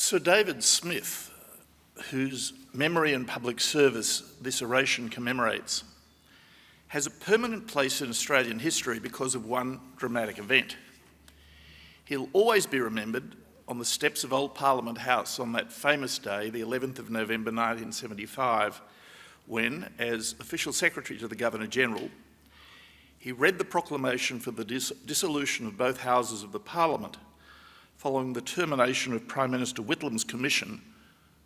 Sir David Smith, whose memory and public service this oration commemorates, has a permanent place in Australian history because of one dramatic event. He'll always be remembered on the steps of Old Parliament House on that famous day, the 11th of November 1975, when, as Official Secretary to the Governor-General, he read the proclamation for the dissolution of both houses of the Parliament following the termination of Prime Minister Whitlam's commission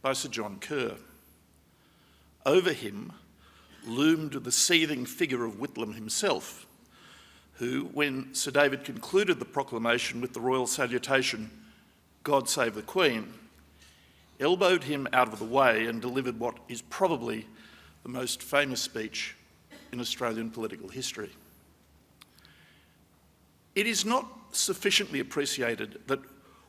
by Sir John Kerr. Over him loomed the seething figure of Whitlam himself, who, when Sir David concluded the proclamation with the royal salutation, "God save the Queen," elbowed him out of the way and delivered what is probably the most famous speech in Australian political history. It is not sufficiently appreciated that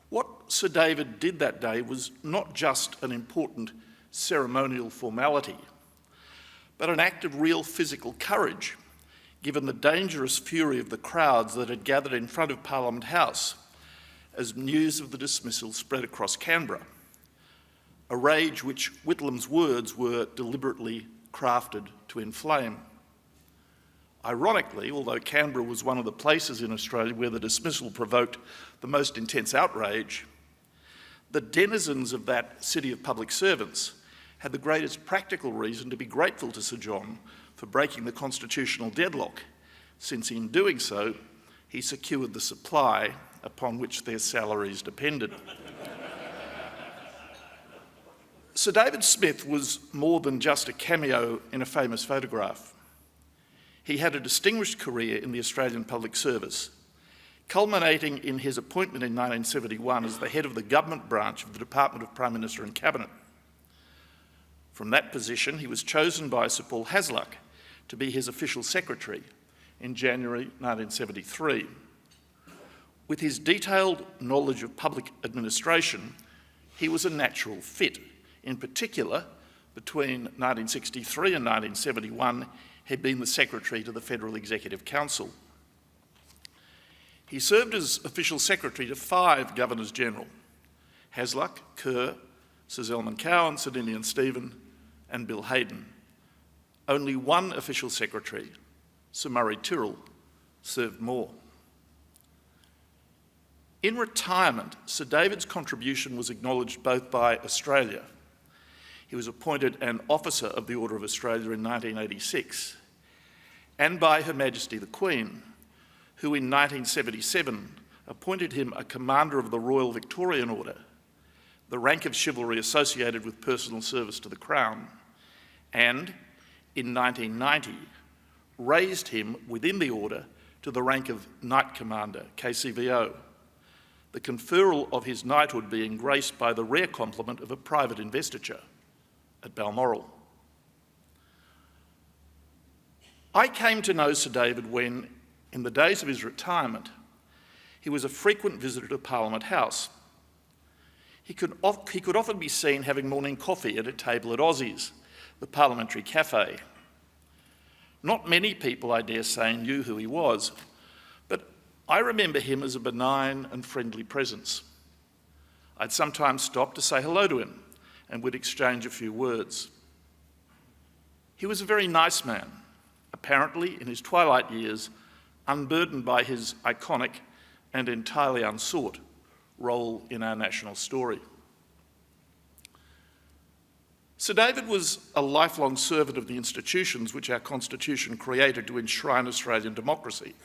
what Sir David did that day was not just an important ceremonial formality, but an act of real physical courage, given the dangerous fury of the crowds that had gathered in front of Parliament House as news of the dismissal spread across Canberra, a rage which Whitlam's words were deliberately crafted to inflame. Ironically, although Canberra was one of the places in Australia where the dismissal provoked the most intense outrage, the denizens of that city of public servants had the greatest practical reason to be grateful to Sir John for breaking the constitutional deadlock, since in doing so, he secured the supply upon which their salaries depended. Sir David Smith was more than just a cameo in a famous photograph. He had a distinguished career in the Australian public service, culminating in his appointment in 1971 as the head of the government branch of the Department of Prime Minister and Cabinet. From that position, he was chosen by Sir Paul Hasluck to be his official secretary in January 1973. With his detailed knowledge of public administration, he was a natural fit. In particular, between 1963 and 1971, he'd been the Secretary to the Federal Executive Council. He served as Official Secretary to 5 Governors-General: Hasluck, Kerr, Sir Zelman Cowen, Sir Ninian Stephen and Bill Hayden. Only one Official Secretary, Sir Murray Tyrrell, served more. In retirement, Sir David's contribution was acknowledged both by Australia. He was appointed an Officer of the Order of Australia in 1986, and by Her Majesty the Queen, who in 1977 appointed him a Commander of the Royal Victorian Order, the rank of chivalry associated with personal service to the Crown, and in 1990 raised him within the Order to the rank of Knight Commander, KCVO, the conferral of his knighthood being graced by the rare compliment of a private investiture at Balmoral. I came to know Sir David when, in the days of his retirement, he was a frequent visitor to Parliament House. He could often be seen having morning coffee at a table at Aussie's, the parliamentary cafe. Not many people, I dare say, knew who he was, but I remember him as a benign and friendly presence. I'd sometimes stop to say hello to him, and would exchange a few words. He was a very nice man, apparently in his twilight years, unburdened by his iconic and entirely unsought role in our national story. Sir David was a lifelong servant of the institutions which our Constitution created to enshrine Australian democracy.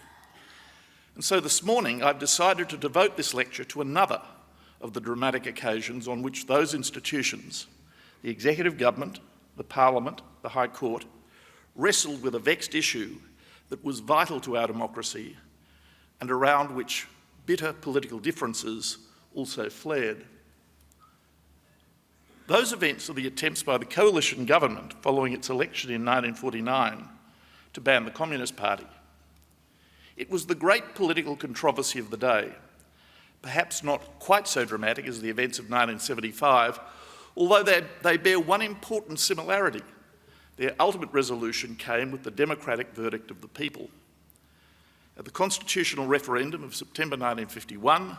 And so this morning I've decided to devote this lecture to another of the dramatic occasions on which those institutions, the Executive Government, the Parliament, the High Court, wrestled with a vexed issue that was vital to our democracy and around which bitter political differences also flared. Those events are the attempts by the coalition government following its election in 1949 to ban the Communist Party. It was the great political controversy of the day, perhaps not quite so dramatic as the events of 1975, although they bear one important similarity. Their ultimate resolution came with the democratic verdict of the people. At the constitutional referendum of September 1951,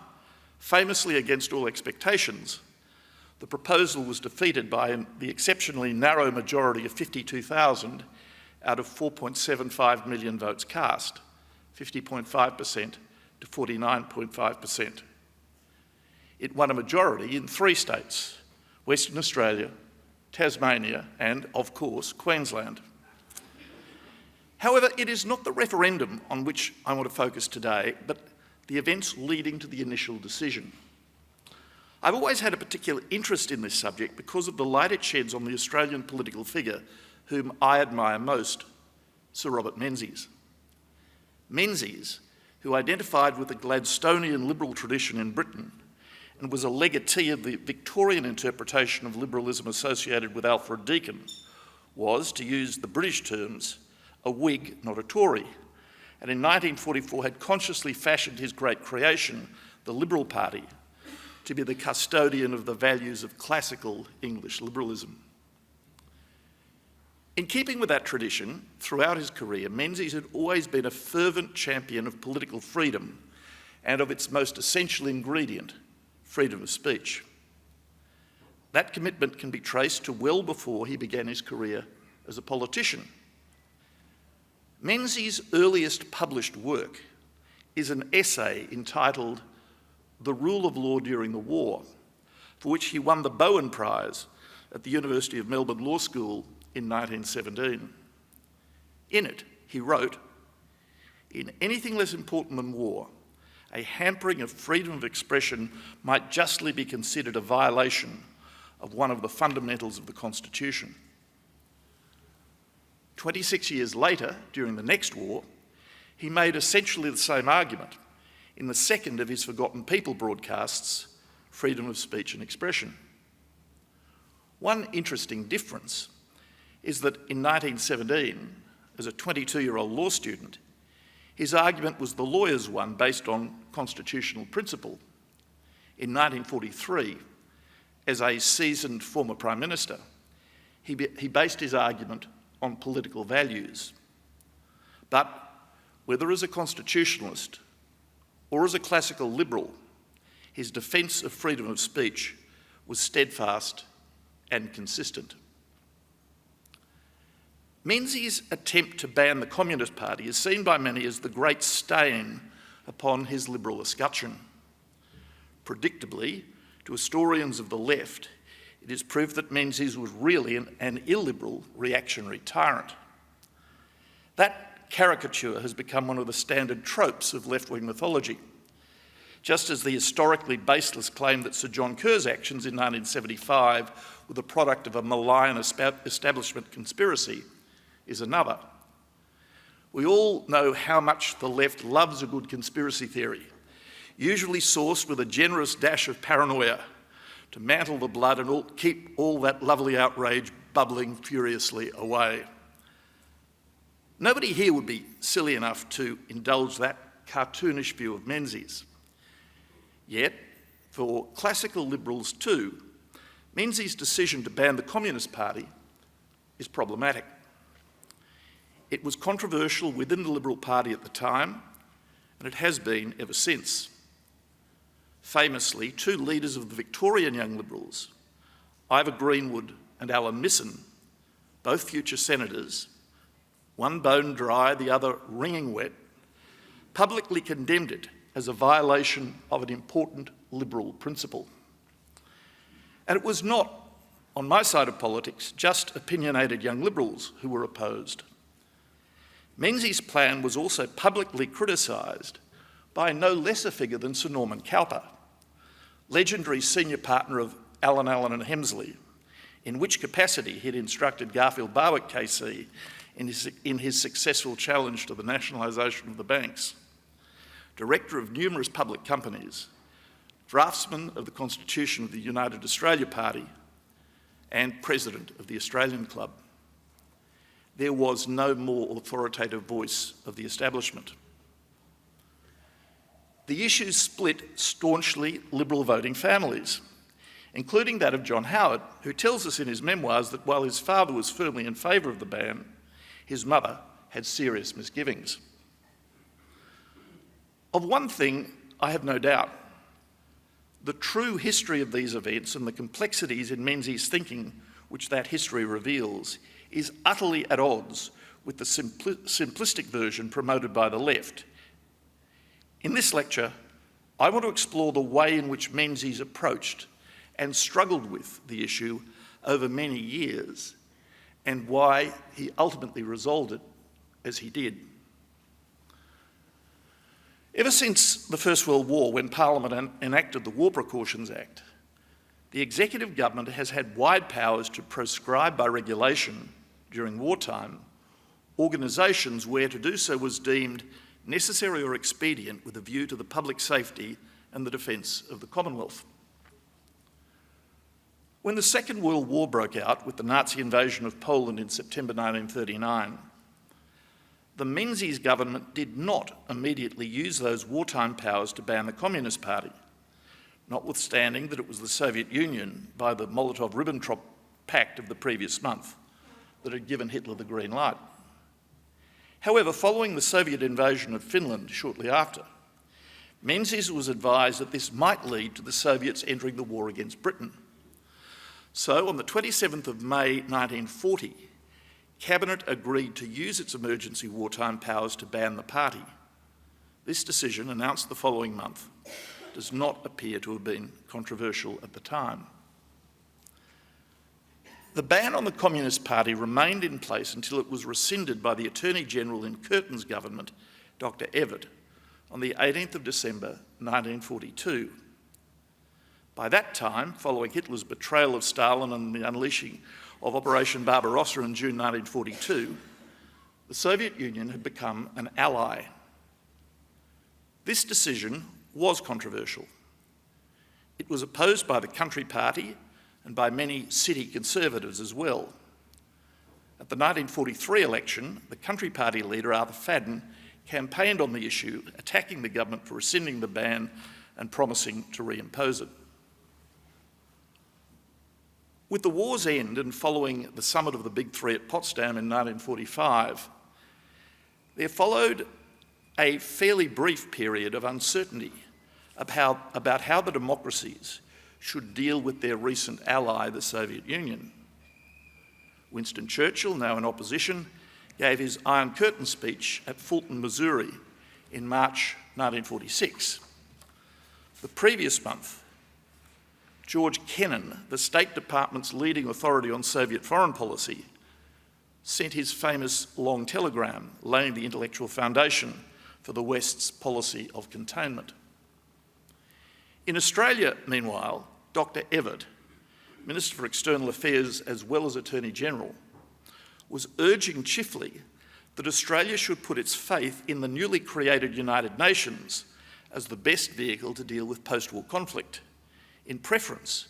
famously against all expectations, the proposal was defeated by the exceptionally narrow majority of 52,000 out of 4.75 million votes cast, 50.5% to 49.5%. It won a majority in 3 states, Western Australia, Tasmania and, of course, Queensland. However, it is not the referendum on which I want to focus today, but the events leading to the initial decision. I've always had a particular interest in this subject because of the light it sheds on the Australian political figure whom I admire most, Sir Robert Menzies. Menzies, who identified with the Gladstonian liberal tradition in Britain and was a legatee of the Victorian interpretation of liberalism associated with Alfred Deakin, was, to use the British terms, a Whig, not a Tory, and in 1944 had consciously fashioned his great creation, the Liberal Party, to be the custodian of the values of classical English liberalism. In keeping with that tradition, throughout his career, Menzies had always been a fervent champion of political freedom and of its most essential ingredient, freedom of speech. That commitment can be traced to well before he began his career as a politician. Menzies' earliest published work is an essay entitled The Rule of Law During the War, for which he won the Bowen Prize at the University of Melbourne Law School in 1917. In it, he wrote, "In anything less important than war, a hampering of freedom of expression might justly be considered a violation of one of the fundamentals of the Constitution." 26 years later, during the next war, he made essentially the same argument in the second of his Forgotten People broadcasts, Freedom of Speech and Expression. One interesting difference is that in 1917, as a 22-year-old law student, his argument was the lawyer's one based on constitutional principle. In 1943, as a seasoned former Prime Minister, he based his argument on political values. But whether as a constitutionalist or as a classical liberal, his defence of freedom of speech was steadfast and consistent. Menzies' attempt to ban the Communist Party is seen by many as the great stain upon his liberal escutcheon. Predictably, to historians of the left, it is proof that Menzies was really an illiberal reactionary tyrant. That caricature has become one of the standard tropes of left-wing mythology, just as the historically baseless claim that Sir John Kerr's actions in 1975 were the product of a malign establishment conspiracy is another. We all know how much the left loves a good conspiracy theory, usually sourced with a generous dash of paranoia to mantle the blood and keep all that lovely outrage bubbling furiously away. Nobody here would be silly enough to indulge that cartoonish view of Menzies. Yet, for classical liberals too, Menzies' decision to ban the Communist Party is problematic. It was controversial within the Liberal Party at the time, and it has been ever since. Famously, 2 leaders of the Victorian Young Liberals, Ivor Greenwood and Alan Misson, both future senators, one bone dry, the other wringing wet, publicly condemned it as a violation of an important liberal principle. And it was not, on my side of politics, just opinionated young liberals who were opposed. Menzies' plan was also publicly criticised by no less a figure than Sir Norman Cowper, legendary senior partner of Allen and Hemsley, in which capacity he'd instructed Garfield Barwick KC in his successful challenge to the nationalisation of the banks, director of numerous public companies, draftsman of the Constitution of the United Australia Party, and president of the Australian Club. There was no more authoritative voice of the establishment. The issues split staunchly Liberal voting families, including that of John Howard, who tells us in his memoirs that while his father was firmly in favour of the ban, his mother had serious misgivings. Of one thing I have no doubt. The true history of these events and the complexities in Menzies' thinking which that history reveals is utterly at odds with the simplistic version promoted by the left. In this lecture, I want to explore the way in which Menzies approached and struggled with the issue over many years and why he ultimately resolved it as he did. Ever since the First World War, when Parliament enacted the War Precautions Act, the executive government has had wide powers to proscribe by regulation during wartime organisations where to do so was deemed necessary or expedient with a view to the public safety and the defence of the Commonwealth. When the Second World War broke out with the Nazi invasion of Poland in September 1939, the Menzies government did not immediately use those wartime powers to ban the Communist Party, notwithstanding that it was the Soviet Union, by the Molotov-Ribbentrop Pact of the previous month, that had given Hitler the green light. However, following the Soviet invasion of Finland shortly after, Menzies was advised that this might lead to the Soviets entering the war against Britain. So, on the 27th of May 1940, Cabinet agreed to use its emergency wartime powers to ban the party. This decision, announced the following month, does not appear to have been controversial at the time. The ban on the Communist Party remained in place until it was rescinded by the Attorney-General in Curtin's government, Dr. Evatt, on the 18th of December 1942. By that time, following Hitler's betrayal of Stalin and the unleashing of Operation Barbarossa in June 1942, the Soviet Union had become an ally. This decision was controversial. It was opposed by the Country Party and by many city conservatives as well. At the 1943 election, the Country Party leader, Arthur Fadden, campaigned on the issue, attacking the government for rescinding the ban and promising to reimpose it. With the war's end and following the summit of the Big Three at Potsdam in 1945, there followed a fairly brief period of uncertainty about how the democracies should deal with their recent ally, the Soviet Union. Winston Churchill, now in opposition, gave his Iron Curtain speech at Fulton, Missouri in March 1946. The previous month, George Kennan, the State Department's leading authority on Soviet foreign policy, sent his famous long telegram laying the intellectual foundation for the West's policy of containment. In Australia, meanwhile, Dr. Evatt, Minister for External Affairs as well as Attorney-General, was urging Chifley that Australia should put its faith in the newly created United Nations as the best vehicle to deal with post-war conflict, in preference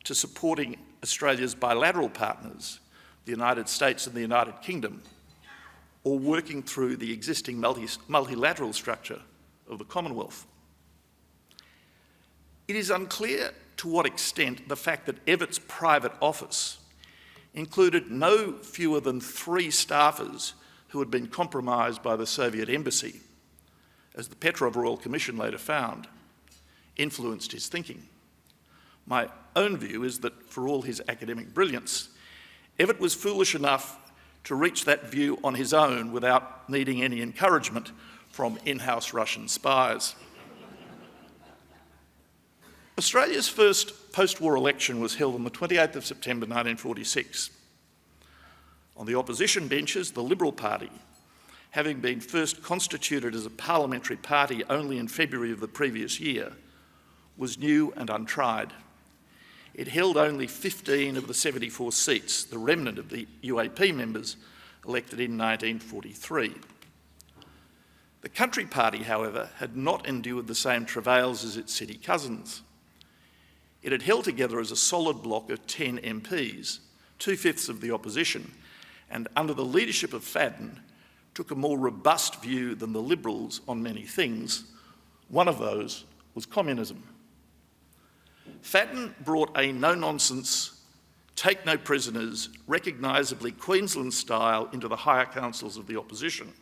to supporting Australia's bilateral partners, the United States and the United Kingdom, or working through the existing multilateral structure of the Commonwealth. It is unclear to what extent the fact that Evatt's private office included no fewer than 3 staffers who had been compromised by the Soviet embassy, as the Petrov Royal Commission later found, influenced his thinking. My own view is that for all his academic brilliance, Evatt was foolish enough to reach that view on his own without needing any encouragement from in-house Russian spies. Australia's first post-war election was held on the 28th of September 1946. On the opposition benches, the Liberal Party, having been first constituted as a parliamentary party only in February of the previous year, was new and untried. It held only 15 of the 74 seats, the remnant of the UAP members elected in 1943. The Country Party, however, had not endured the same travails as its city cousins. It had held together as a solid block of 10 MPs, 2/5 of the opposition, and under the leadership of Fadden, took a more robust view than the Liberals on many things. One of those was communism. Fadden brought a no-nonsense, take-no-prisoners, recognisably Queensland style into the higher councils of the opposition.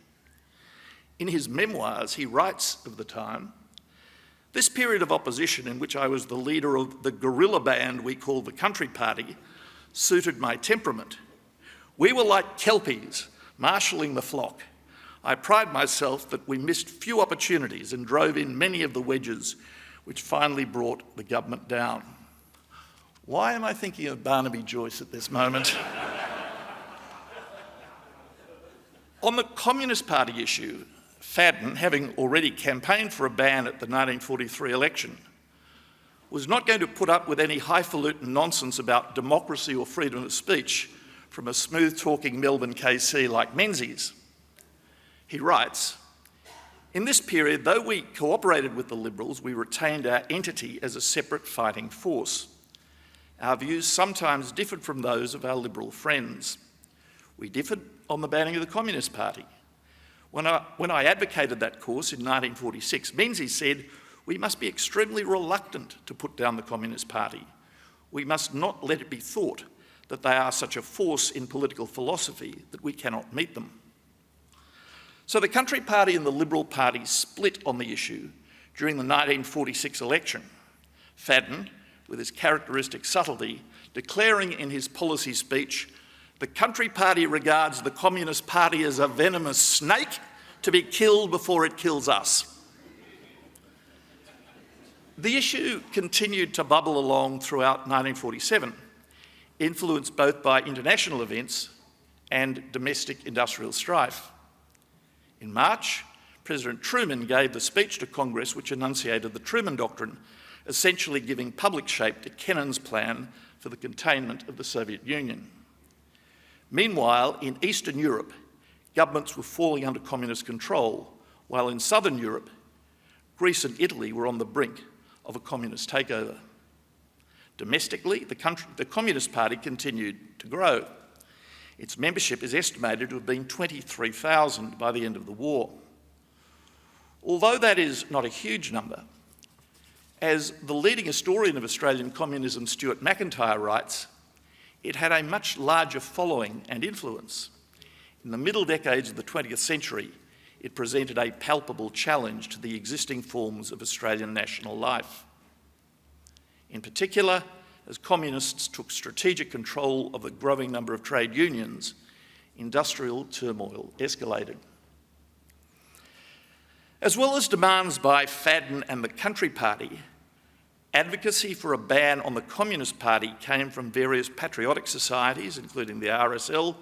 In his memoirs, he writes of the time This period of opposition, in which I was the leader of the guerrilla band we called the Country Party, suited my temperament. We were like kelpies, marshalling the flock. I pride myself that we missed few opportunities and drove in many of the wedges which finally brought the government down. Why am I thinking of Barnaby Joyce at this moment? On the Communist Party issue, Fadden, having already campaigned for a ban at the 1943 election, was not going to put up with any highfalutin nonsense about democracy or freedom of speech from a smooth-talking Melbourne KC like Menzies. He writes, "In this period, though we cooperated with the Liberals, we retained our entity as a separate fighting force. Our views sometimes differed from those of our Liberal friends. We differed on the banning of the Communist Party. When I advocated that course in 1946, Menzies said, we must be extremely reluctant to put down the Communist Party. We must not let it be thought that they are such a force in political philosophy that we cannot meet them." So the Country Party and the Liberal Party split on the issue during the 1946 election. Fadden, with his characteristic subtlety, declaring in his policy speech, "The Country Party regards the Communist Party as a venomous snake to be killed before it kills us." The issue continued to bubble along throughout 1947, influenced both by international events and domestic industrial strife. In March, President Truman gave the speech to Congress which enunciated the Truman Doctrine, essentially giving public shape to Kennan's plan for the containment of the Soviet Union. Meanwhile, in Eastern Europe, governments were falling under communist control, while in Southern Europe, Greece and Italy were on the brink of a communist takeover. Domestically, the Communist Party continued to grow. Its membership is estimated to have been 23,000 by the end of the war. Although that is not a huge number, as the leading historian of Australian communism, Stuart McIntyre, writes, it had a much larger following and influence. In the middle decades of the 20th century, it presented a palpable challenge to the existing forms of Australian national life. In particular, as communists took strategic control of the growing number of trade unions, industrial turmoil escalated. As well as demands by Fadden and the Country Party, advocacy for a ban on the Communist Party came from various patriotic societies, including the RSL,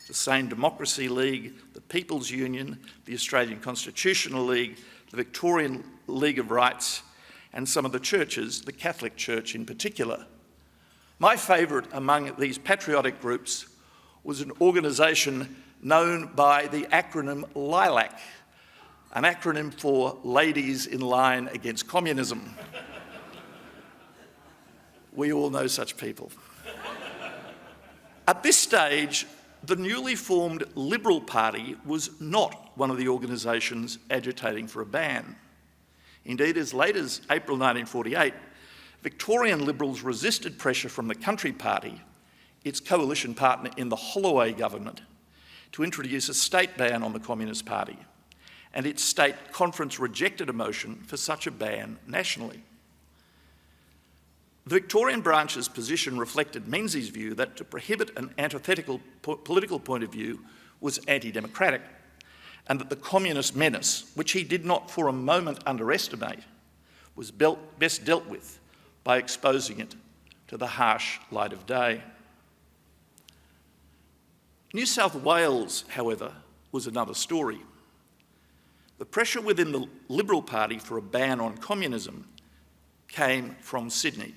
the Sane Democracy League, the People's Union, the Australian Constitutional League, the Victorian League of Rights, and some of the churches, the Catholic Church in particular. My favourite among these patriotic groups was an organisation known by the acronym LILAC, an acronym for Ladies in Line Against Communism. We all know such people. At this stage, the newly formed Liberal Party was not one of the organisations agitating for a ban. Indeed, as late as April 1948, Victorian Liberals resisted pressure from the Country Party, its coalition partner in the Holloway government, to introduce a state ban on the Communist Party, and its state conference rejected a motion for such a ban nationally. The Victorian branch's position reflected Menzies' view that to prohibit an antithetical political point of view was anti-democratic, and that the communist menace, which he did not for a moment underestimate, was best dealt with by exposing it to the harsh light of day. New South Wales, however, was another story. The pressure within the Liberal Party for a ban on communism came from Sydney.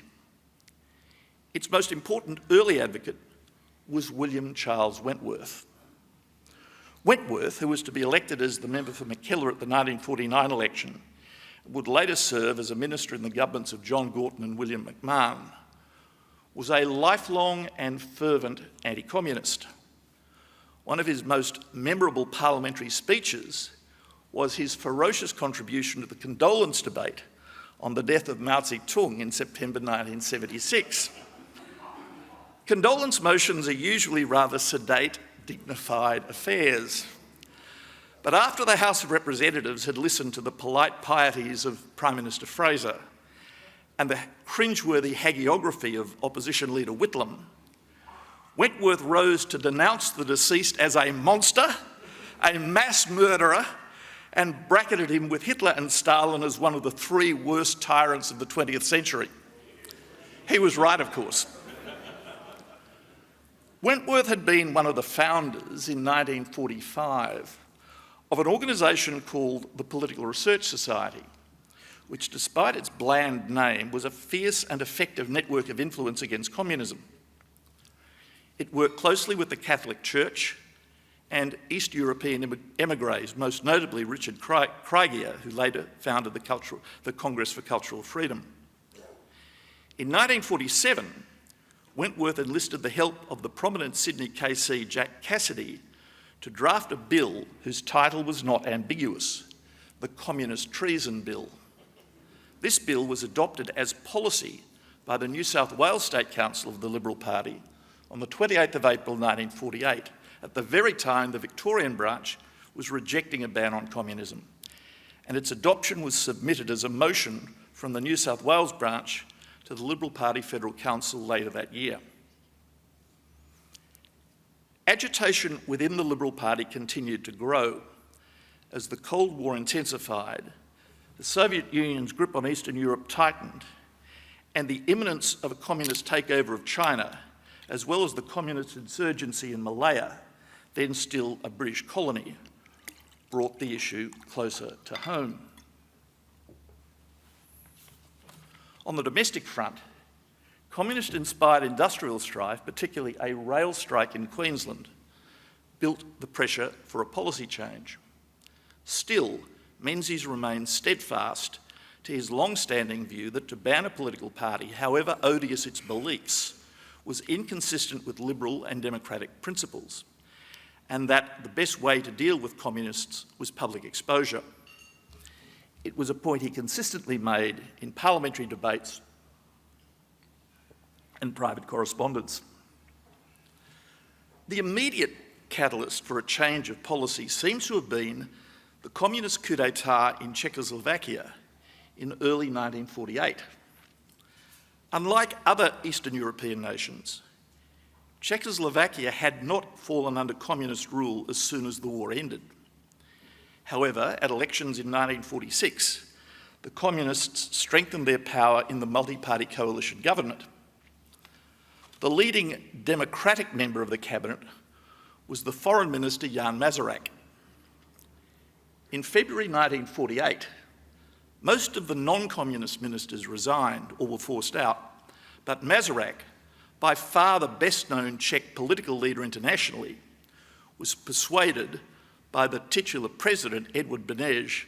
Its most important early advocate was William Charles Wentworth. Wentworth, who was to be elected as the member for Mackellar at the 1949 election, would later serve as a minister in the governments of John Gorton and William McMahon, was a lifelong and fervent anti-communist. One of his most memorable parliamentary speeches was his ferocious contribution to the condolence debate on the death of Mao Zedong in September 1976. Condolence motions are usually rather sedate, dignified affairs. But after the House of Representatives had listened to the polite pieties of Prime Minister Fraser and the cringeworthy hagiography of opposition leader Whitlam, Wentworth rose to denounce the deceased as a monster, a mass murderer, and bracketed him with Hitler and Stalin as one of the three worst tyrants of the 20th century. He was right, of course. Wentworth had been one of the founders in 1945 of an organisation called the Political Research Society, which, despite its bland name, was a fierce and effective network of influence against communism. It worked closely with the Catholic Church and East European emigres, most notably Richard Krieger, who later founded the Congress for Cultural Freedom. In 1947, Wentworth enlisted the help of the prominent Sydney KC Jack Cassidy to draft a bill whose title was not ambiguous, the Communist Treason Bill. This bill was adopted as policy by the New South Wales State Council of the Liberal Party on the 28th of April 1948, at the very time the Victorian branch was rejecting a ban on communism. And its adoption was submitted as a motion from the New South Wales branch to the Liberal Party Federal Council later that year. Agitation within the Liberal Party continued to grow as the Cold War intensified, the Soviet Union's grip on Eastern Europe tightened, and the imminence of a communist takeover of China, as well as the communist insurgency in Malaya, then still a British colony, brought the issue closer to home. On the domestic front, communist-inspired industrial strife, particularly a rail strike in Queensland, built the pressure for a policy change. Still, Menzies remained steadfast to his long-standing view that to ban a political party, however odious its beliefs, was inconsistent with liberal and democratic principles, and that the best way to deal with communists was public exposure. It was a point he consistently made in parliamentary debates and private correspondence. The immediate catalyst for a change of policy seems to have been the communist coup d'etat in Czechoslovakia in early 1948. Unlike other Eastern European nations, Czechoslovakia had not fallen under communist rule as soon as the war ended. However, at elections in 1946, the communists strengthened their power in the multi-party coalition government. The leading democratic member of the cabinet was the Foreign Minister Jan Masaryk. In February 1948, most of the non-communist ministers resigned or were forced out, but Masaryk, by far the best-known Czech political leader internationally, was persuaded by the titular president, Edvard Beneš,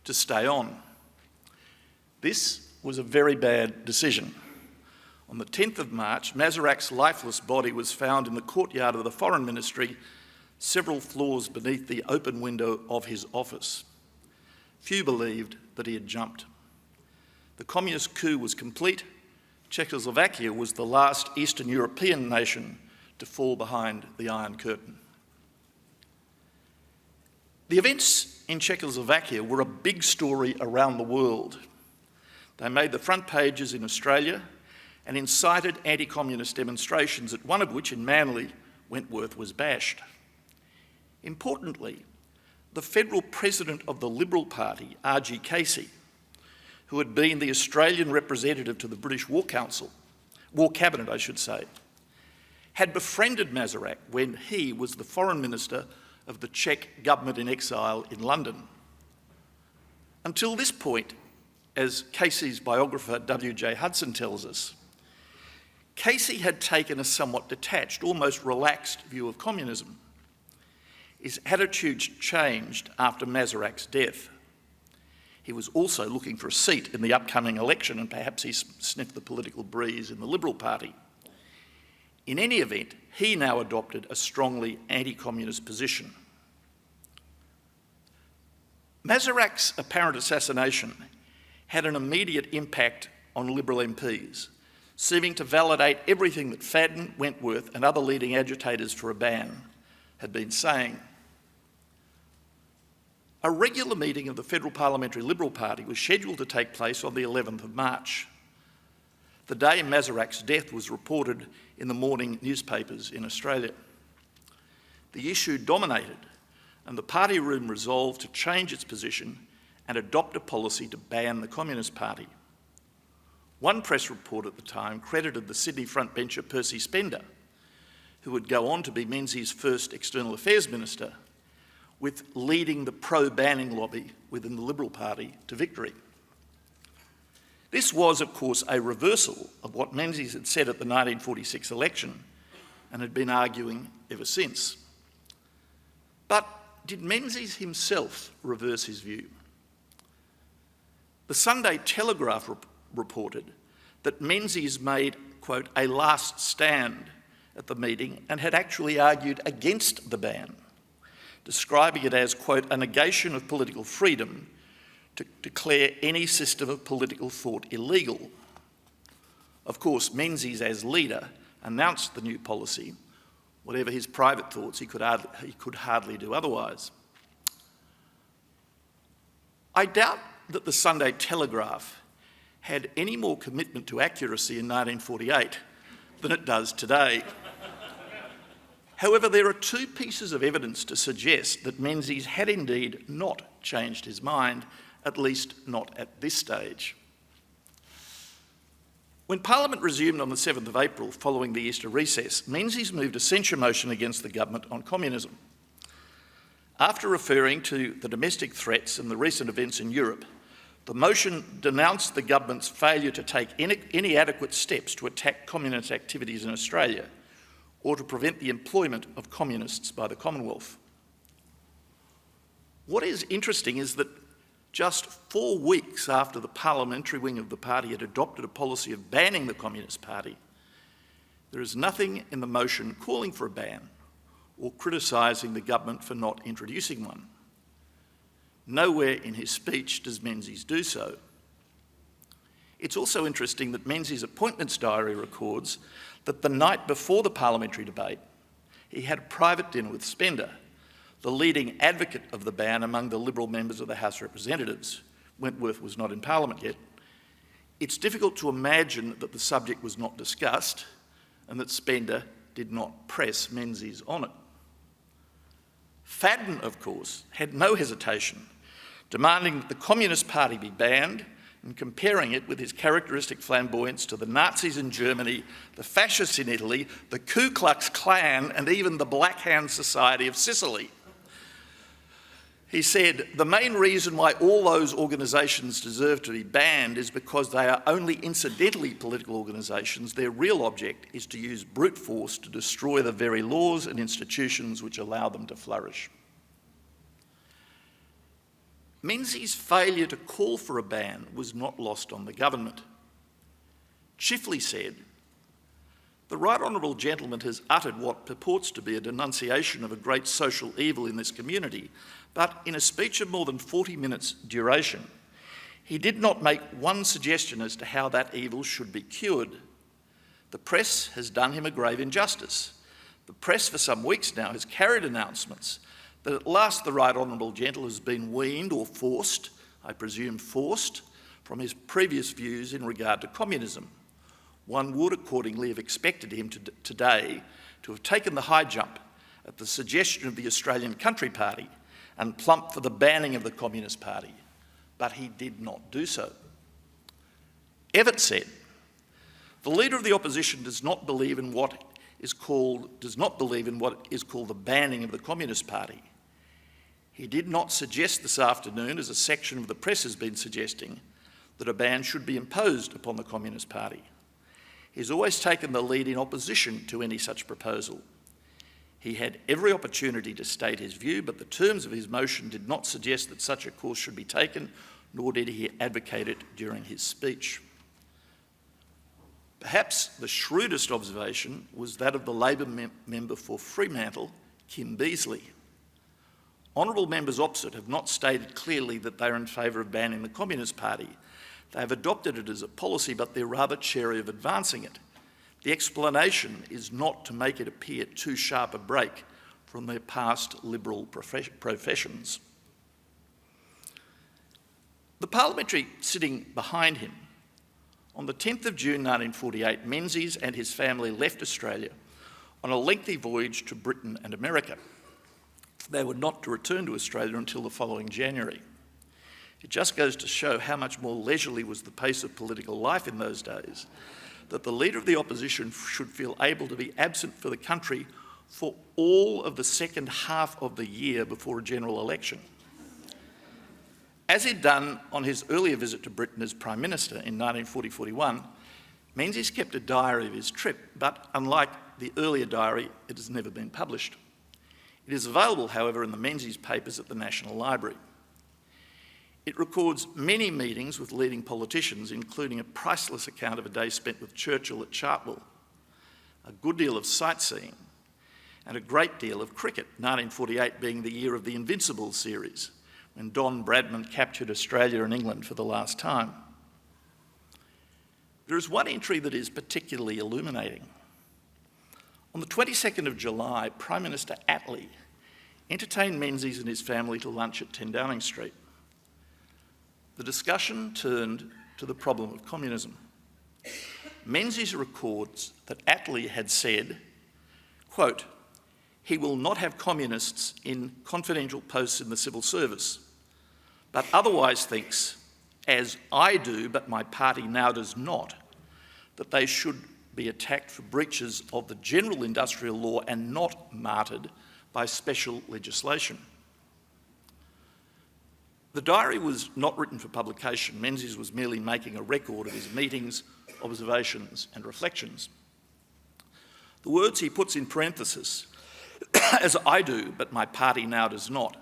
to stay on. This was a very bad decision. On the 10th of March, Masaryk's lifeless body was found in the courtyard of the Foreign Ministry, several floors beneath the open window of his office. Few believed that he had jumped. The communist coup was complete. Czechoslovakia was the last Eastern European nation to fall behind the Iron Curtain. The events in Czechoslovakia were a big story around the world. They made the front pages in Australia and incited anti-communist demonstrations, at one of which, in Manly, Wentworth was bashed. Importantly, the federal president of the Liberal Party, R.G. Casey, who had been the Australian representative to the British War Cabinet, had befriended Masaryk when he was the foreign minister of the Czech government in exile in London. Until this point, as Casey's biographer W.J. Hudson tells us, Casey had taken a somewhat detached, almost relaxed view of communism. His attitudes changed after Masaryk's death. He was also looking for a seat in the upcoming election, and perhaps he sniffed the political breeze in the Liberal Party. In any event, he now adopted a strongly anti-communist position. Masaryk's apparent assassination had an immediate impact on Liberal MPs, seeming to validate everything that Fadden, Wentworth and other leading agitators for a ban had been saying. A regular meeting of the Federal Parliamentary Liberal Party was scheduled to take place on the 11th of March. The day Mazarak's death was reported in the morning newspapers in Australia. The issue dominated, and the party room resolved to change its position and adopt a policy to ban the Communist Party. One press report at the time credited the Sydney frontbencher Percy Spender, who would go on to be Menzies' first External Affairs Minister, with leading the pro-banning lobby within the Liberal Party to victory. This was, of course, a reversal of what Menzies had said at the 1946 election and had been arguing ever since. But did Menzies himself reverse his view? The Sunday Telegraph reported that Menzies made, quote, a last stand at the meeting and had actually argued against the ban, describing it as, quote, a negation of political freedom to declare any system of political thought illegal. Of course, Menzies, as leader, announced the new policy. Whatever his private thoughts, he could hardly do otherwise. I doubt that the Sunday Telegraph had any more commitment to accuracy in 1948 than it does today. However, there are two pieces of evidence to suggest that Menzies had indeed not changed his mind, at least not at this stage. When Parliament resumed on the 7th of April following the Easter recess, Menzies moved a censure motion against the government on communism. After referring to the domestic threats and the recent events in Europe, the motion denounced the government's failure to take any adequate steps to attack communist activities in Australia or to prevent the employment of communists by the Commonwealth. What is interesting is that just 4 weeks after the parliamentary wing of the party had adopted a policy of banning the Communist Party, there is nothing in the motion calling for a ban or criticising the government for not introducing one. Nowhere in his speech does Menzies do so. It's also interesting that Menzies' appointments diary records that the night before the parliamentary debate, he had a private dinner with Spender, the leading advocate of the ban among the Liberal members of the House of Representatives. Wentworth was not in Parliament yet. It's difficult to imagine that the subject was not discussed and that Spender did not press Menzies on it. Fadden, of course, had no hesitation, demanding that the Communist Party be banned and comparing it with his characteristic flamboyance to the Nazis in Germany, the fascists in Italy, the Ku Klux Klan, and even the Black Hand Society of Sicily. He said, the main reason why all those organisations deserve to be banned is because they are only incidentally political organisations. Their real object is to use brute force to destroy the very laws and institutions which allow them to flourish. Menzies' failure to call for a ban was not lost on the government. Chifley said, the Right Honourable Gentleman has uttered what purports to be a denunciation of a great social evil in this community, but in a speech of more than 40 minutes duration, he did not make one suggestion as to how that evil should be cured. The press has done him a grave injustice. The press for some weeks now has carried announcements that at last the Right Honourable Gentleman has been weaned or forced, I presume forced, from his previous views in regard to communism. One would accordingly have expected him today to have taken the high jump at the suggestion of the Australian Country Party and plumped for the banning of the Communist Party, but he did not do so. Evatt said, the Leader of the Opposition does not believe in what is called the banning of the Communist Party. He did not suggest this afternoon, as a section of the press has been suggesting, that a ban should be imposed upon the Communist Party. He's always taken the lead in opposition to any such proposal. He had every opportunity to state his view, but the terms of his motion did not suggest that such a course should be taken, nor did he advocate it during his speech. Perhaps the shrewdest observation was that of the Labor member for Fremantle, Kim Beazley. Honourable members opposite have not stated clearly that they are in favour of banning the Communist Party. They have adopted it as a policy, but they're rather chary of advancing it. The explanation is not to make it appear too sharp a break from their past liberal professions. the parliamentary sitting behind him, on the 10th of June 1948, Menzies and his family left Australia on a lengthy voyage to Britain and America. They were not to return to Australia until the following January. It just goes to show how much more leisurely was the pace of political life in those days, that the leader of the opposition should feel able to be absent for the country for all of the second half of the year before a general election. As he'd done on his earlier visit to Britain as Prime Minister in 1940-41, Menzies kept a diary of his trip, but unlike the earlier diary, it has never been published. It is available, however, in the Menzies papers at the National Library. It records many meetings with leading politicians, including a priceless account of a day spent with Churchill at Chartwell, a good deal of sightseeing, and a great deal of cricket, 1948 being the year of the Invincibles series, when Don Bradman captured Australia and England for the last time. There is one entry that is particularly illuminating. On the 22nd of July, Prime Minister Attlee entertained Menzies and his family to lunch at 10 Downing Street. The discussion turned to the problem of communism. Menzies records that Attlee had said, quote, "He will not have communists in confidential posts in the civil service, but otherwise thinks, as I do, but my party now does not, that they should be attacked for breaches of the general industrial law and not martyred by special legislation." The diary was not written for publication. Menzies was merely making a record of his meetings, observations and reflections. The words he puts in parenthesis, "as I do, but my party now does not,"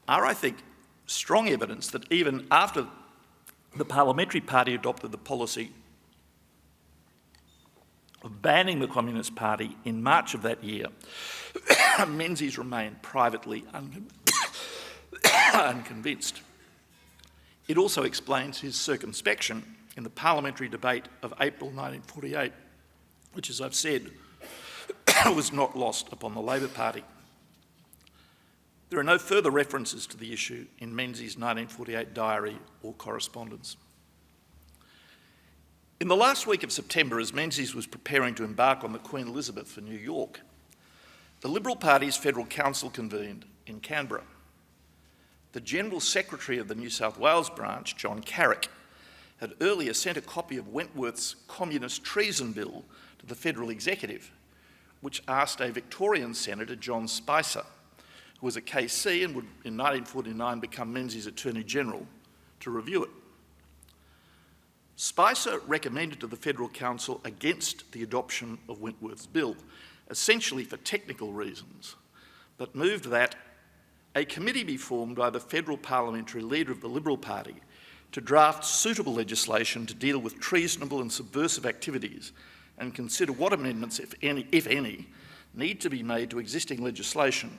are, I think, strong evidence that even after the parliamentary party adopted the policy of banning the Communist Party in March of that year, Menzies remained privately unconvinced. It also explains his circumspection in the parliamentary debate of April 1948, which, as I've said, was not lost upon the Labor Party. There are no further references to the issue in Menzies' 1948 diary or correspondence. In the last week of September, as Menzies was preparing to embark on the Queen Elizabeth for New York, the Liberal Party's Federal Council convened in Canberra. The General Secretary of the New South Wales branch, John Carrick, had earlier sent a copy of Wentworth's Communist Treason Bill to the Federal Executive, which asked a Victorian Senator, John Spicer, who was a KC and would in 1949 become Menzies' Attorney General, to review it. Spicer recommended to the Federal Council against the adoption of Wentworth's bill, essentially for technical reasons, but moved that a committee be formed by the federal parliamentary leader of the Liberal Party to draft suitable legislation to deal with treasonable and subversive activities and consider what amendments, if any, need to be made to existing legislation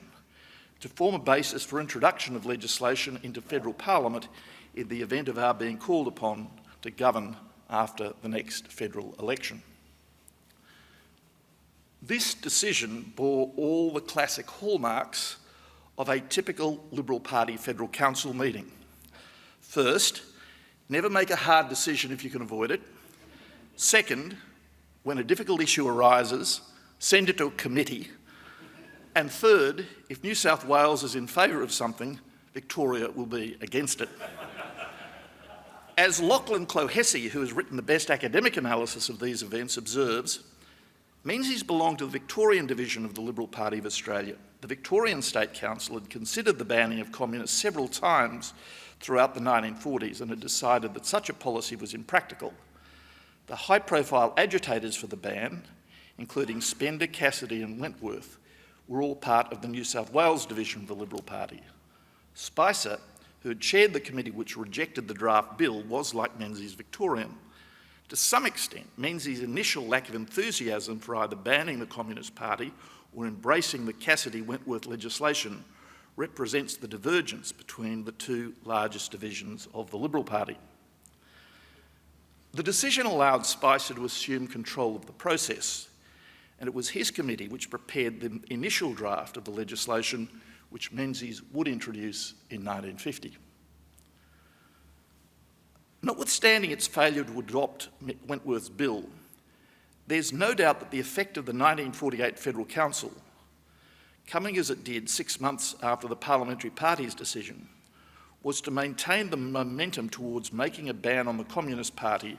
to form a basis for introduction of legislation into federal parliament in the event of our being called upon to govern after the next federal election. This decision bore all the classic hallmarks of a typical Liberal Party Federal Council meeting. First, never make a hard decision if you can avoid it. Second, when a difficult issue arises, send it to a committee. And third, if New South Wales is in favour of something, Victoria will be against it. As Lachlan Clohessy, who has written the best academic analysis of these events, observes, Menzies belonged to the Victorian division of the Liberal Party of Australia. The Victorian State Council had considered the banning of communists several times throughout the 1940s and had decided that such a policy was impractical. The high-profile agitators for the ban, including Spender, Cassidy and Wentworth, were all part of the New South Wales division of the Liberal Party. Spicer, who had chaired the committee which rejected the draft bill, was, like Menzies, Victorian. To some extent, Menzies' initial lack of enthusiasm for either banning the Communist Party or embracing the Cassidy-Wentworth legislation represents the divergence between the two largest divisions of the Liberal Party. The decision allowed Spicer to assume control of the process, and it was his committee which prepared the initial draft of the legislation which Menzies would introduce in 1950. Notwithstanding its failure to adopt Wentworth's bill, there's no doubt that the effect of the 1948 Federal Council, coming as it did 6 months after the parliamentary party's decision, was to maintain the momentum towards making a ban on the Communist Party,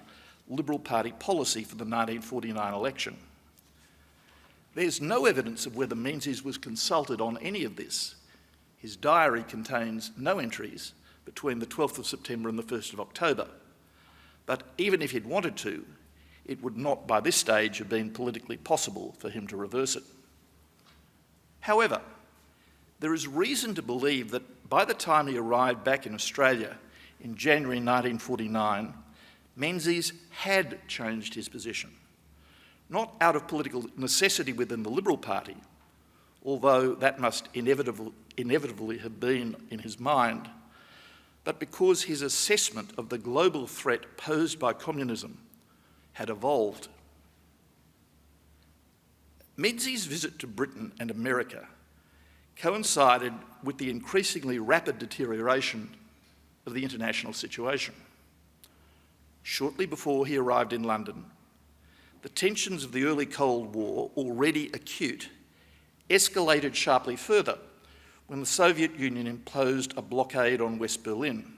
Liberal Party policy for the 1949 election. There's no evidence of whether Menzies was consulted on any of this. His diary contains no entries between the 12th of September and the 1st of October. But even if he'd wanted to, it would not by this stage have been politically possible for him to reverse it. However, there is reason to believe that by the time he arrived back in Australia in January 1949, Menzies had changed his position, not out of political necessity within the Liberal Party, although that must inevitably have been in his mind, but because his assessment of the global threat posed by communism had evolved. Menzies' visit to Britain and America coincided with the increasingly rapid deterioration of the international situation. Shortly before he arrived in London, the tensions of the early Cold War, already acute, escalated sharply further when the Soviet Union imposed a blockade on West Berlin.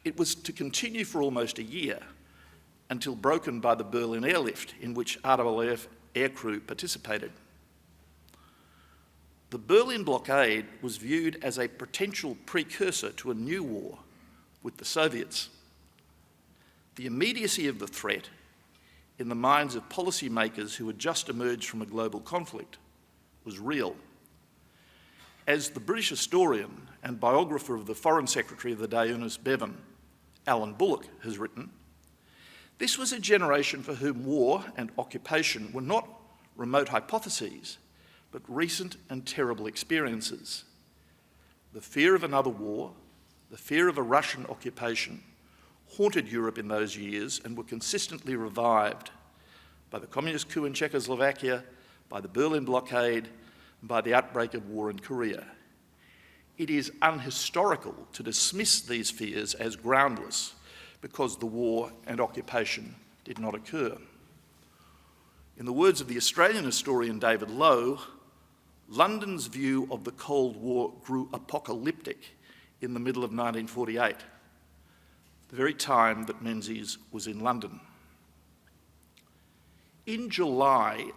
It was to continue for almost a year, until broken by the Berlin airlift in which RAF aircrew participated. The Berlin blockade was viewed as a potential precursor to a new war with the Soviets. The immediacy of the threat in the minds of policymakers who had just emerged from a global conflict was real. As the British historian and biographer of the Foreign Secretary of the day, Ernest Bevan, Alan Bullock, has written, this was a generation for whom war and occupation were not remote hypotheses, but recent and terrible experiences. The fear of another war, the fear of a Russian occupation, haunted Europe in those years and were consistently revived by the communist coup in Czechoslovakia, by the Berlin blockade, and by the outbreak of war in Korea. It is unhistorical to dismiss these fears as groundless because the war and occupation did not occur. In the words of the Australian historian David Lowe, London's view of the Cold War grew apocalyptic in the middle of 1948, the very time that Menzies was in London. In July,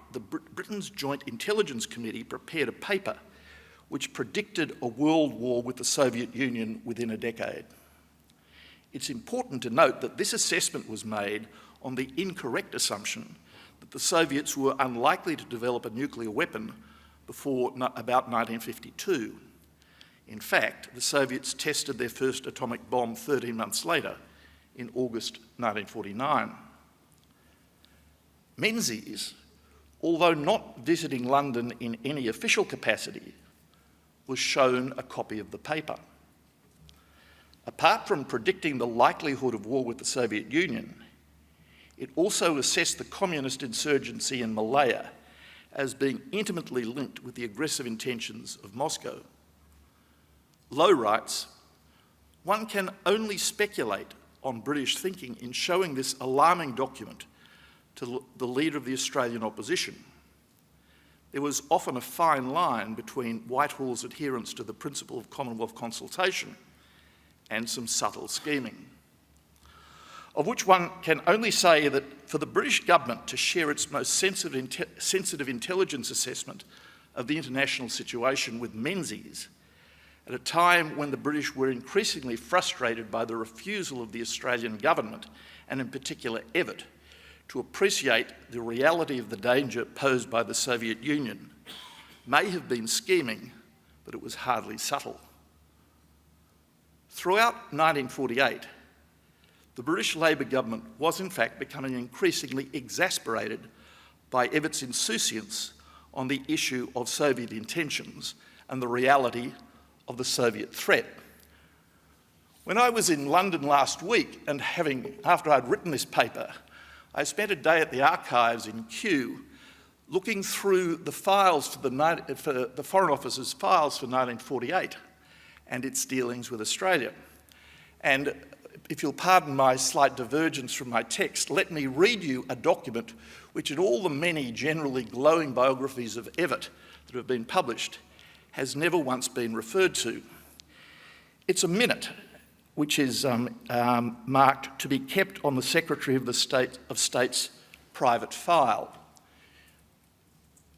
Britain's Joint Intelligence Committee prepared a paper which predicted a world war with the Soviet Union within a decade. It's important to note that this assessment was made on the incorrect assumption that the Soviets were unlikely to develop a nuclear weapon before about 1952. In fact, the Soviets tested their first atomic bomb 13 months later, in August 1949. Menzies, although not visiting London in any official capacity, was shown a copy of the paper. Apart from predicting the likelihood of war with the Soviet Union, it also assessed the communist insurgency in Malaya as being intimately linked with the aggressive intentions of Moscow. Lowe writes, one can only speculate on British thinking in showing this alarming document to the leader of the Australian opposition. There was often a fine line between Whitehall's adherence to the principle of Commonwealth consultation and some subtle scheming, of which one can only say that for the British government to share its most sensitive intelligence assessment of the international situation with Menzies, at a time when the British were increasingly frustrated by the refusal of the Australian government, and in particular Evatt, to appreciate the reality of the danger posed by the Soviet Union, may have been scheming, but it was hardly subtle. Throughout 1948, the British Labor government was in fact becoming increasingly exasperated by Evatt's insouciance on the issue of Soviet intentions and the reality of the Soviet threat. When I was in London last week and after I'd written this paper, I spent a day at the archives in Kew looking through the files for the Foreign Office's files for 1948 and its dealings with Australia. And if you'll pardon my slight divergence from my text, let me read you a document which, in all the many generally glowing biographies of Evatt that have been published, has never once been referred to. It's a minute which is marked to be kept on the Secretary of State's private file.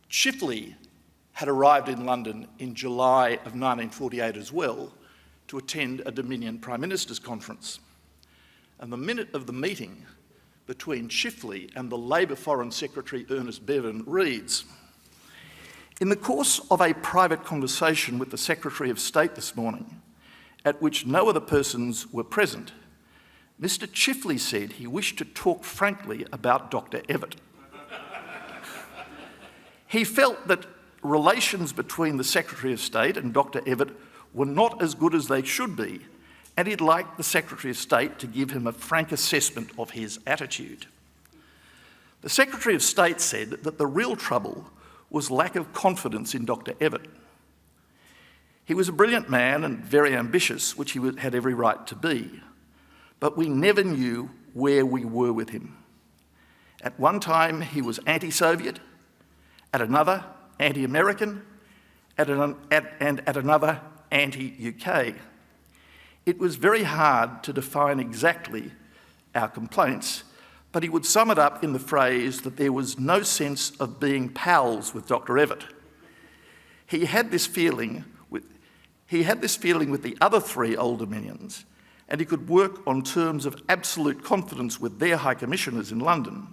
Chifley had arrived in London in July of 1948 as well to attend a Dominion Prime Minister's conference. And the minute of the meeting between Chifley and the Labor Foreign Secretary Ernest Bevan reads, "In the course of a private conversation with the Secretary of State this morning, at which no other persons were present, Mr. Chifley said he wished to talk frankly about Dr. Evatt. He felt that relations between the Secretary of State and Dr. Evatt were not as good as they should be, and he'd like the Secretary of State to give him a frank assessment of his attitude. The Secretary of State said that the real trouble was lack of confidence in Dr. Evatt. He was a brilliant man and very ambitious, which he had every right to be, but we never knew where we were with him. At one time, he was anti-Soviet, at another, anti-American, and at another, anti-UK. It was very hard to define exactly our complaints, but he would sum it up in the phrase that there was no sense of being pals with Dr. Evatt. He had this feeling with the other three Old Dominions, and he could work on terms of absolute confidence with their High Commissioners in London,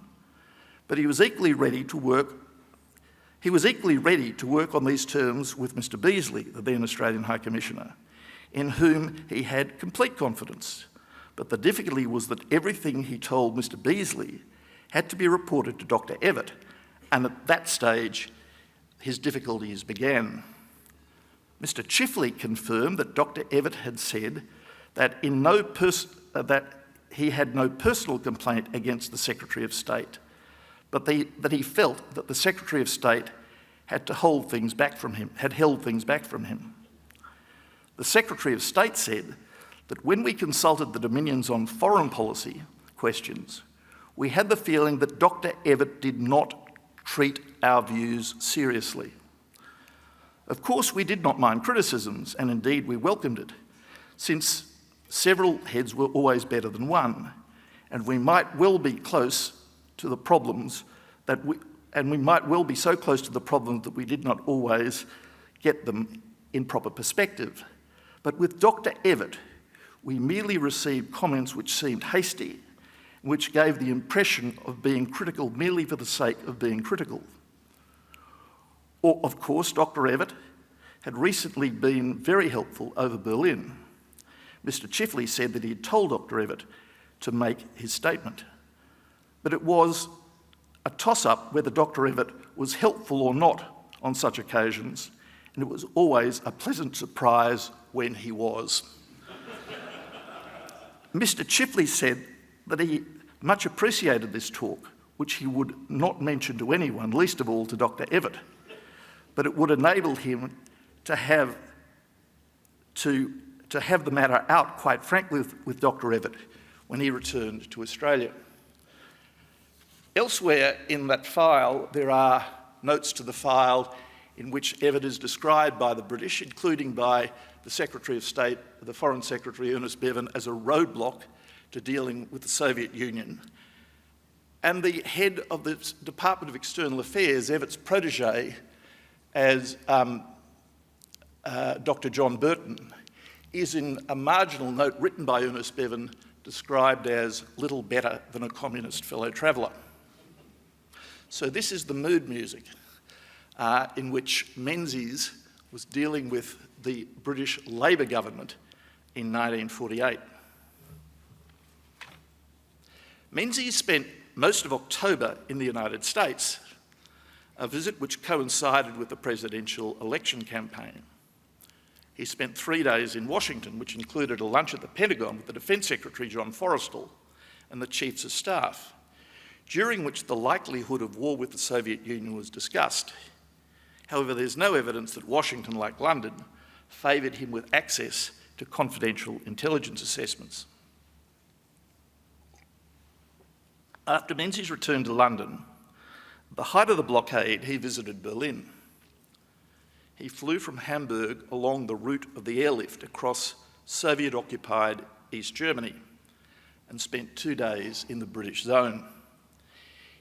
but he was equally ready to work on these terms with Mr. Beazley, the then Australian High Commissioner, in whom he had complete confidence. But the difficulty was that everything he told Mr. Beazley had to be reported to Dr. Evatt, and at that stage, his difficulties began. Mr. Chifley confirmed that Dr. Evatt had said that he had no personal complaint against the Secretary of State, but that he felt that the Secretary of State had held things back from him. The Secretary of State said that when we consulted the Dominions on foreign policy questions, we had the feeling that Dr. Evatt did not treat our views seriously. Of course, we did not mind criticisms, and indeed we welcomed it, since several heads were always better than one, and we might well be close to the problems that we might well be so close to the problems that we did not always get them in proper perspective. But with Dr. Evatt, we merely received comments which seemed hasty, which gave the impression of being critical merely for the sake of being critical. Or, of course, Dr. Evatt had recently been very helpful over Berlin. Mr. Chifley said that he had told Dr. Evatt to make his statement. But it was a toss-up whether Dr. Evatt was helpful or not on such occasions, and it was always a pleasant surprise when he was. Mr. Chifley said that he much appreciated this talk, which he would not mention to anyone, least of all to Dr. Evatt, but it would enable him to have the matter out quite frankly with Dr. Evatt when he returned to Australia. Elsewhere in that file, there are notes to the file in which Evatt is described by the British, including by the Secretary of State, the Foreign Secretary Ernest Bevan, as a roadblock to dealing with the Soviet Union. And the head of the Department of External Affairs, Evatt's protege, as Dr. John Burton, is in a marginal note written by Ernest Bevan described as little better than a communist fellow traveller. So this is the mood music in which Menzies was dealing with the British Labor government in 1948. Menzies spent most of October in the United States, a visit which coincided with the presidential election campaign. He spent 3 days in Washington, which included a lunch at the Pentagon with the Defence Secretary John Forrestal and the Chiefs of Staff, during which the likelihood of war with the Soviet Union was discussed. However, there's no evidence that Washington, like London, favoured him with access to confidential intelligence assessments. After Menzies returned to London, at the height of the blockade, he visited Berlin. He flew from Hamburg along the route of the airlift across Soviet-occupied East Germany and spent 2 days in the British zone.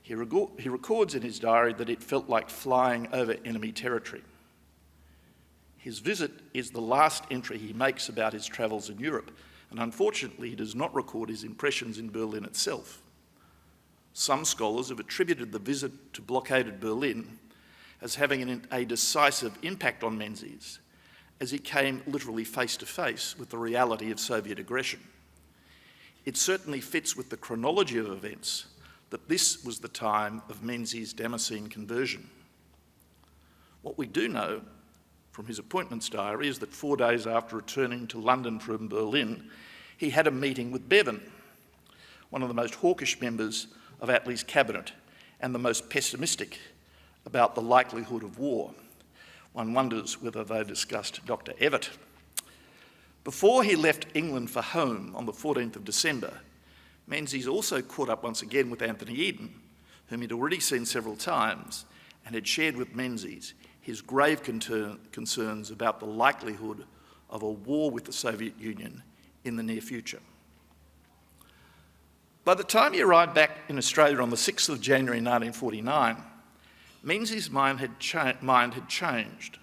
He records in his diary that it felt like flying over enemy territory. His visit is the last entry he makes about his travels in Europe, and unfortunately he does not record his impressions in Berlin itself. Some scholars have attributed the visit to blockaded Berlin as having a decisive impact on Menzies, as he came literally face to face with the reality of Soviet aggression. It certainly fits with the chronology of events that this was the time of Menzies' Damascene conversion. What we do know from his appointments diary is that 4 days after returning to London from Berlin, he had a meeting with Bevan, one of the most hawkish members of Attlee's cabinet and the most pessimistic about the likelihood of war. One wonders whether they discussed Dr. Evatt. Before he left England for home on the 14th of December, Menzies also caught up once again with Anthony Eden, whom he'd already seen several times, and had shared with Menzies his grave concerns about the likelihood of a war with the Soviet Union in the near future. By the time he arrived back in Australia on the 6th of January 1949, Menzies' mind had changed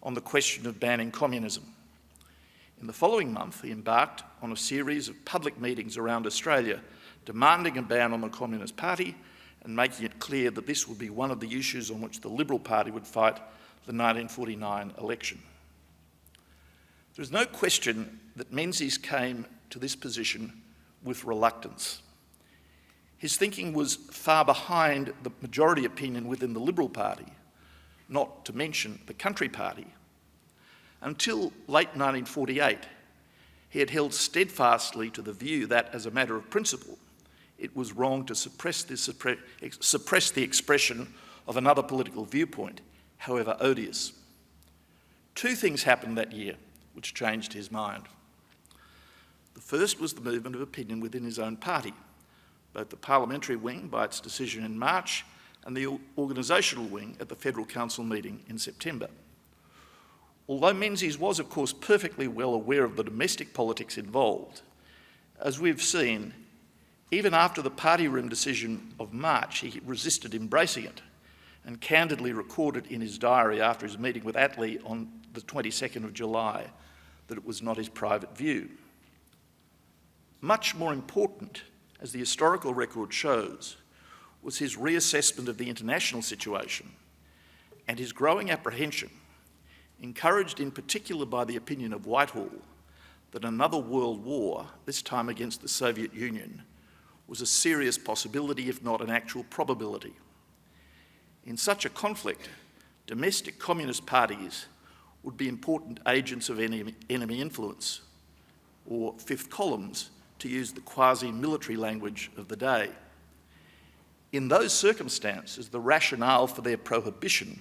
on the question of banning communism. In the following month, he embarked on a series of public meetings around Australia, demanding a ban on the Communist Party and making it clear that this would be one of the issues on which the Liberal Party would fight the 1949 election. There is no question that Menzies came to this position with reluctance. His thinking was far behind the majority opinion within the Liberal Party, not to mention the Country Party. Until late 1948, he had held steadfastly to the view that, as a matter of principle, it was wrong to suppress the expression of another political viewpoint, however odious. Two things happened that year which changed his mind. The first was the movement of opinion within his own party, both the parliamentary wing by its decision in March and the organisational wing at the Federal Council meeting in September. Although Menzies was, of course, perfectly well aware of the domestic politics involved, as we've seen, even after the party room decision of March, he resisted embracing it and candidly recorded in his diary after his meeting with Attlee on the 22nd of July that it was not his private view. Much more important, as the historical record shows, was his reassessment of the international situation and his growing apprehension, encouraged in particular by the opinion of Whitehall, that another world war, this time against the Soviet Union, was a serious possibility, if not an actual probability. In such a conflict, domestic communist parties would be important agents of enemy influence, or fifth columns, to use the quasi-military language of the day. In those circumstances, the rationale for their prohibition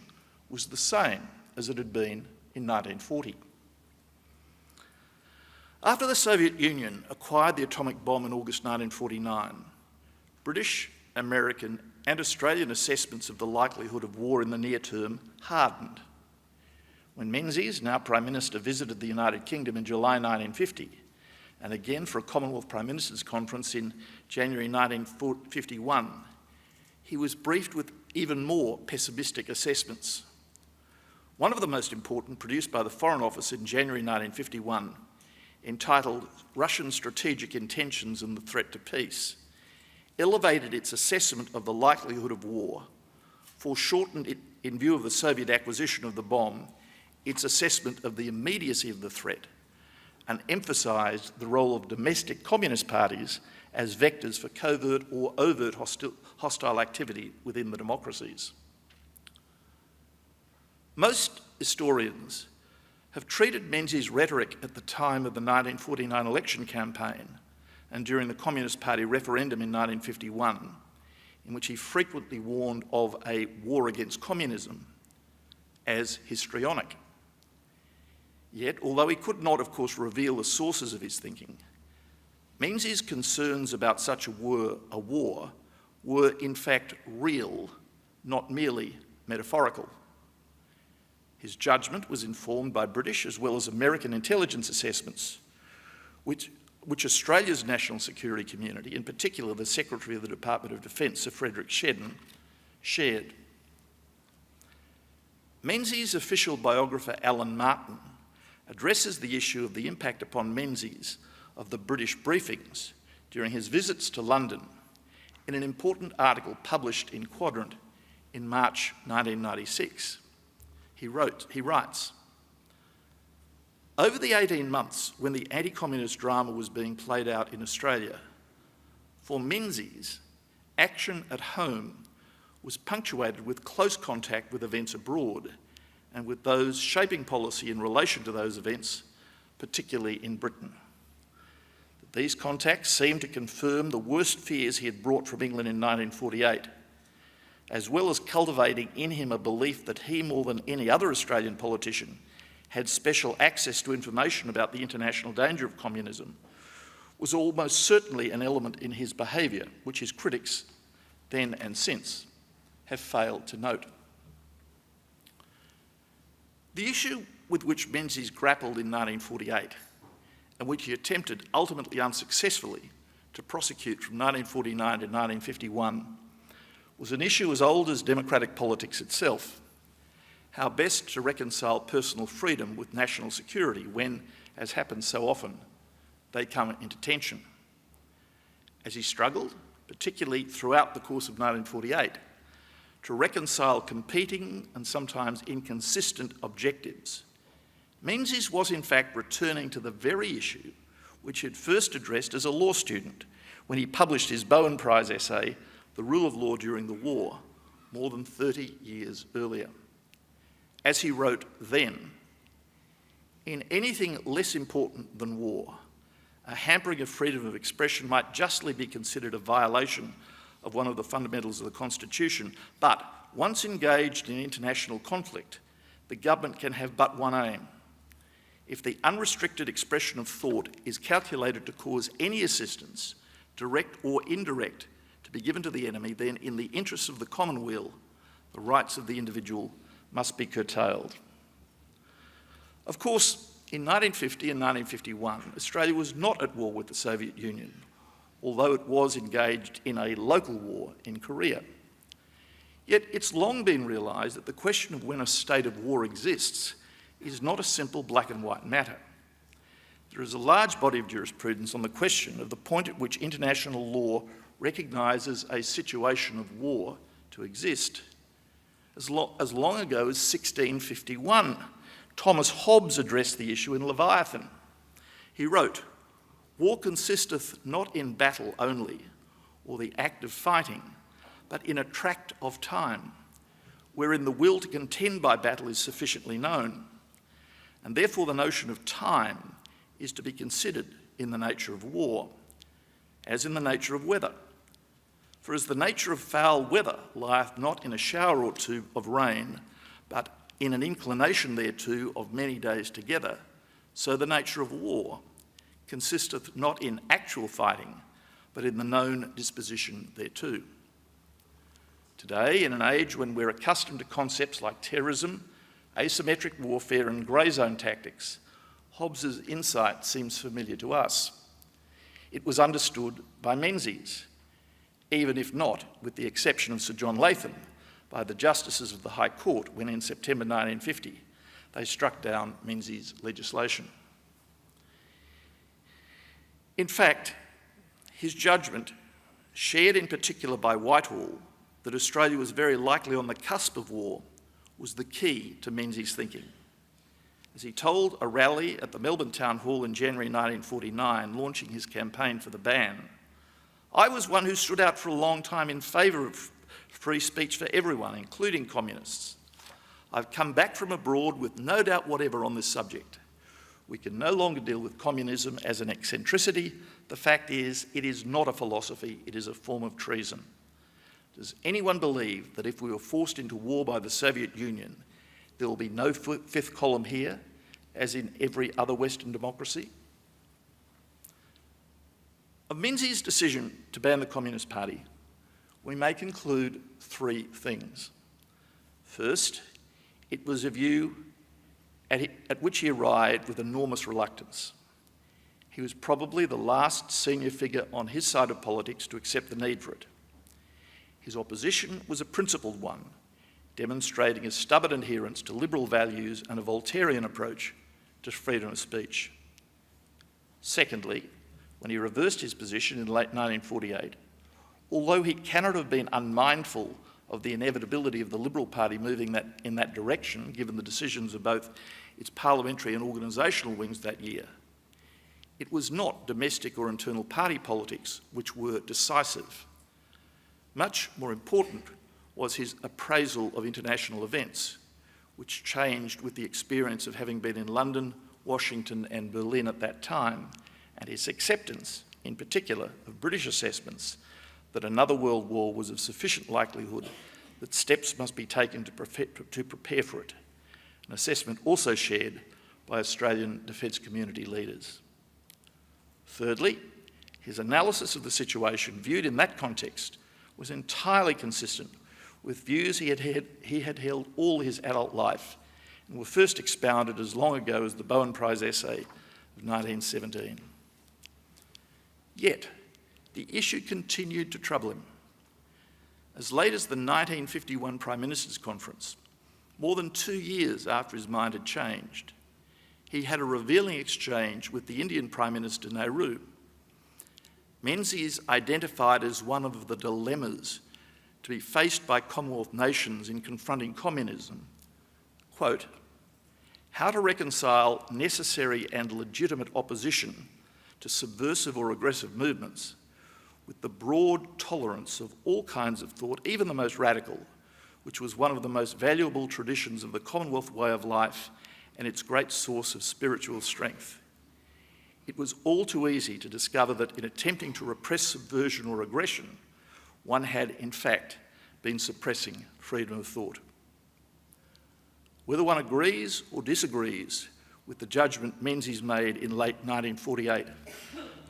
was the same as it had been in 1940. After the Soviet Union acquired the atomic bomb in August 1949, British, American and Australian assessments of the likelihood of war in the near term hardened. When Menzies, now Prime Minister, visited the United Kingdom in July 1950, and again for a Commonwealth Prime Minister's Conference in January 1951, he was briefed with even more pessimistic assessments. One of the most important, produced by the Foreign Office in January 1951, entitled Russian Strategic Intentions and the Threat to Peace, elevated its assessment of the likelihood of war, foreshortened it in view of the Soviet acquisition of the bomb, its assessment of the immediacy of the threat, and emphasised the role of domestic communist parties as vectors for covert or overt hostile activity within the democracies. Most historians have treated Menzies' rhetoric at the time of the 1949 election campaign and during the Communist Party referendum in 1951, in which he frequently warned of a war against communism, as histrionic. Yet, although he could not, of course, reveal the sources of his thinking, Menzies' concerns about such a war were in fact real, not merely metaphorical. His judgment was informed by British as well as American intelligence assessments, which Australia's national security community, in particular the Secretary of the Department of Defence, Sir Frederick Sheraton, shared. Menzies' official biographer Alan Martin addresses the issue of the impact upon Menzies of the British briefings during his visits to London in an important article published in Quadrant in March 1996. He writes, "Over the 18 months when the anti-communist drama was being played out in Australia, for Menzies, action at home was punctuated with close contact with events abroad and with those shaping policy in relation to those events, particularly in Britain. These contacts seemed to confirm the worst fears he had brought from England in 1948, as well as cultivating in him a belief that he, more than any other Australian politician, had special access to information about the international danger of communism, was almost certainly an element in his behaviour, which his critics, then and since, have failed to note." The issue with which Menzies grappled in 1948, and which he attempted, ultimately unsuccessfully, to prosecute from 1949 to 1951, was an issue as old as democratic politics itself: how best to reconcile personal freedom with national security when, as happens so often, they come into tension. As he struggled, particularly throughout the course of 1948, to reconcile competing and sometimes inconsistent objectives, Menzies was in fact returning to the very issue which he had first addressed as a law student when he published his Bowen Prize essay, The Rule of Law During the War, more than 30 years earlier. As he wrote then, "In anything less important than war, a hampering of freedom of expression might justly be considered a violation of one of the fundamentals of the Constitution, but once engaged in international conflict, the government can have but one aim. If the unrestricted expression of thought is calculated to cause any assistance, direct or indirect, to be given to the enemy, then in the interests of the Commonwealth, the rights of the individual must be curtailed." Of course, in 1950 and 1951, Australia was not at war with the Soviet Union, although it was engaged in a local war in Korea. Yet it's long been realised that the question of when a state of war exists is not a simple black and white matter. There is a large body of jurisprudence on the question of the point at which international law recognises a situation of war to exist. As long ago as 1651, Thomas Hobbes addressed the issue in Leviathan. He wrote, "War consisteth not in battle only, or the act of fighting, but in a tract of time, wherein the will to contend by battle is sufficiently known. And therefore the notion of time is to be considered in the nature of war, as in the nature of weather. For as the nature of foul weather lieth not in a shower or two of rain, but in an inclination thereto of many days together, so the nature of war consisteth not in actual fighting, but in the known disposition thereto." Today, in an age when we're accustomed to concepts like terrorism, asymmetric warfare and grey zone tactics, Hobbes's insight seems familiar to us. It was understood by Menzies, even if not, with the exception of Sir John Latham, by the Justices of the High Court when in September 1950 they struck down Menzies' legislation. In fact, his judgment, shared in particular by Whitehall, that Australia was very likely on the cusp of war, was the key to Menzies' thinking. As he told a rally at the Melbourne Town Hall in January 1949, launching his campaign for the ban, "I was one who stood out for a long time in favour of free speech for everyone, including communists. I've come back from abroad with no doubt whatever on this subject. We can no longer deal with communism as an eccentricity. The fact is, it is not a philosophy, it is a form of treason. Does anyone believe that if we were forced into war by the Soviet Union, there will be no fifth column here, as in every other Western democracy?" Of Menzies' decision to ban the Communist Party we may conclude three things. First, it was a view at which he arrived with enormous reluctance. He was probably the last senior figure on his side of politics to accept the need for it. His opposition was a principled one, demonstrating a stubborn adherence to liberal values and a Voltairean approach to freedom of speech. Secondly, when he reversed his position in late 1948, although he cannot have been unmindful of the inevitability of the Liberal Party moving in that direction, given the decisions of both its parliamentary and organisational wings that year, it was not domestic or internal party politics which were decisive. Much more important was his appraisal of international events, which changed with the experience of having been in London, Washington and Berlin at that time, and his acceptance, in particular, of British assessments that another world war was of sufficient likelihood that steps must be taken to prepare for it, an assessment also shared by Australian defence community leaders. Thirdly, his analysis of the situation viewed in that context was entirely consistent with views he had held all his adult life and were first expounded as long ago as the Bowen Prize essay of 1917. Yet, the issue continued to trouble him. As late as the 1951 Prime Minister's Conference, more than 2 years after his mind had changed, he had a revealing exchange with the Indian Prime Minister Nehru. Menzies identified as one of the dilemmas to be faced by Commonwealth nations in confronting communism, quote, how to reconcile necessary and legitimate opposition to subversive or aggressive movements with the broad tolerance of all kinds of thought, even the most radical, which was one of the most valuable traditions of the Commonwealth way of life and its great source of spiritual strength. It was all too easy to discover that in attempting to repress subversion or aggression, one had, in fact, been suppressing freedom of thought. Whether one agrees or disagrees with the judgment Menzies made in late 1948,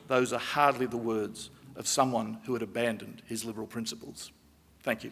those are hardly the words of someone who had abandoned his liberal principles. Thank you.